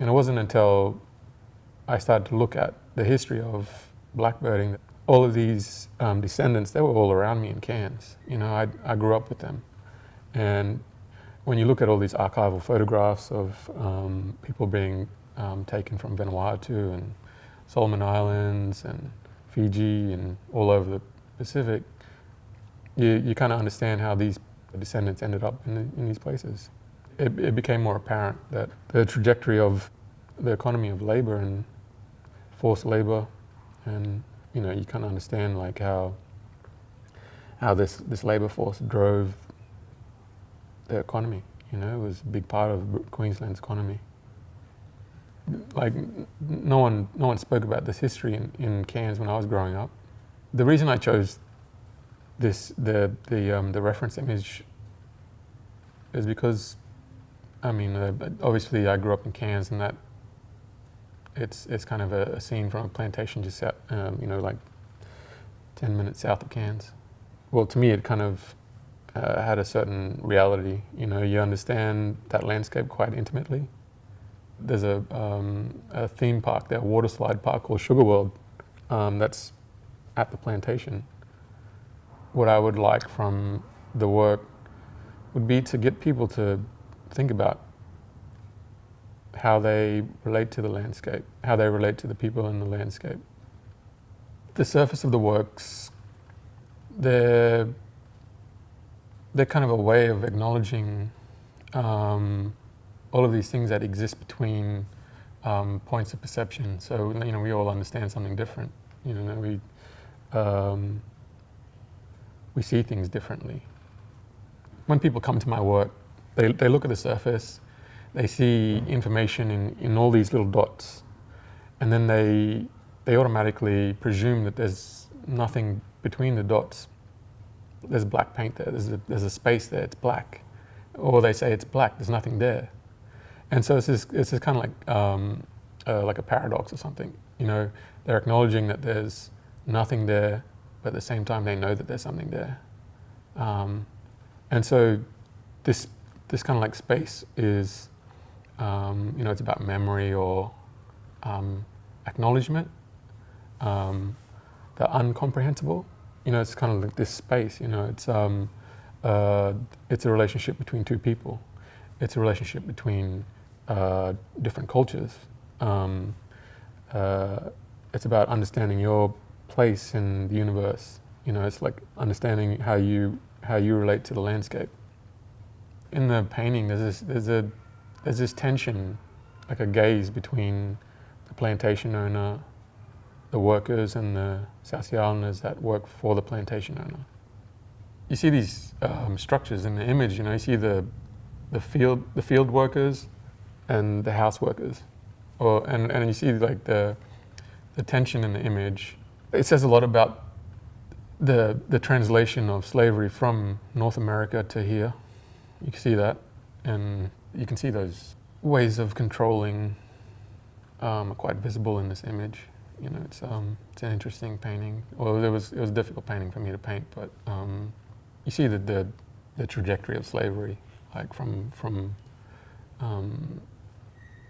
And it wasn't until I started to look at the history of blackbirding that all of these descendants, they were all around me in Cairns. You know, I grew up with them. And when you look at all these archival photographs of people being taken from Vanuatu and Solomon Islands and Fiji and all over the Pacific, you kind of understand how these descendants ended up in these places. It became more apparent that the trajectory of the economy of labor and forced labor, and you know, you kind of understand like how this labor force drove the economy. You know, it was a big part of Queensland's economy. Like no one spoke about this history in Cairns when I was growing up. The reason I chose the reference image is because, I mean, obviously I grew up in Cairns, and that it's kind of a scene from a plantation just out, you know, like 10 minutes south of Cairns. Well, to me, it kind of had a certain reality. You know, you understand that landscape quite intimately. There's a theme park there, a water slide park called Sugar World, that's at the plantation. What I would like from the work would be to get people to think about how they relate to the landscape, how they relate to the people in the landscape. The surface of the works, they're kind of a way of acknowledging all of these things that exist between points of perception. So, you know, we all understand something different. You know, we see things differently. When people come to my work, they look at the surface, they see information in all these little dots, and then they automatically presume that there's nothing between the dots. There's black paint there, there's a space there, it's black. Or they say it's black, there's nothing there. And so it's this kind of like a paradox or something. You know, they're acknowledging that there's nothing there, but at the same time they know that there's something there. And so this kind of like space is, you know, it's about memory or acknowledgement, the uncomprehensible. You know, it's kind of like this space. You know, it's a relationship between two people. It's a relationship between different cultures. It's about understanding your place in the universe. You know, it's like understanding how you relate to the landscape. In the painting, there's this tension, like a gaze between the plantation owner, the workers, and the South Sea Islanders that work for the plantation owner. You see these structures in the image. You know, you see the field workers and the house workers, and you see like the tension in the image. It says a lot about the translation of slavery from North America to here. You can see that, and you can see those ways of controlling are quite visible in this image. You know, it's an interesting painting. Well, it was a difficult painting for me to paint, but you see the trajectory of slavery, like from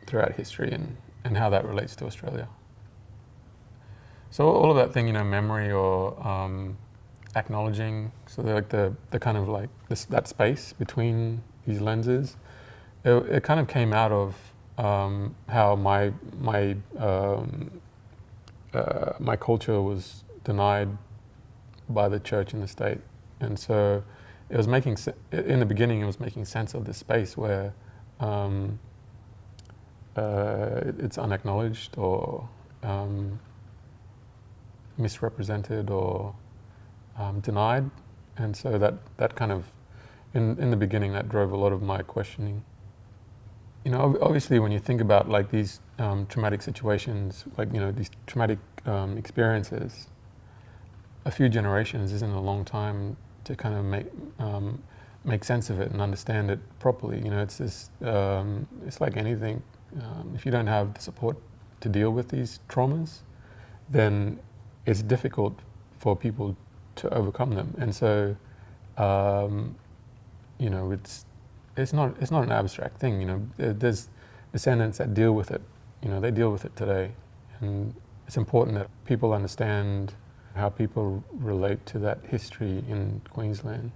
throughout history, and how that relates to Australia. So all of that thing, you know, memory or acknowledging, so they're like the kind of like that space between these lenses, it kind of came out of how my culture was denied by the church and the state. And so it was making, in the beginning, it was making sense of this space where it's unacknowledged or misrepresented or denied. And so that kind of, in the beginning, that drove a lot of my questioning. You know, obviously when you think about like these traumatic situations, like, you know, these traumatic experiences, a few generations isn't a long time to kind of make sense of it and understand it properly. You know, it's this, it's like anything. If you don't have the support to deal with these traumas, then it's difficult for people to overcome them. And so, you know, it's not an abstract thing. You know, there's descendants that deal with it. You know, they deal with it today. And it's important that people understand how people relate to that history in Queensland.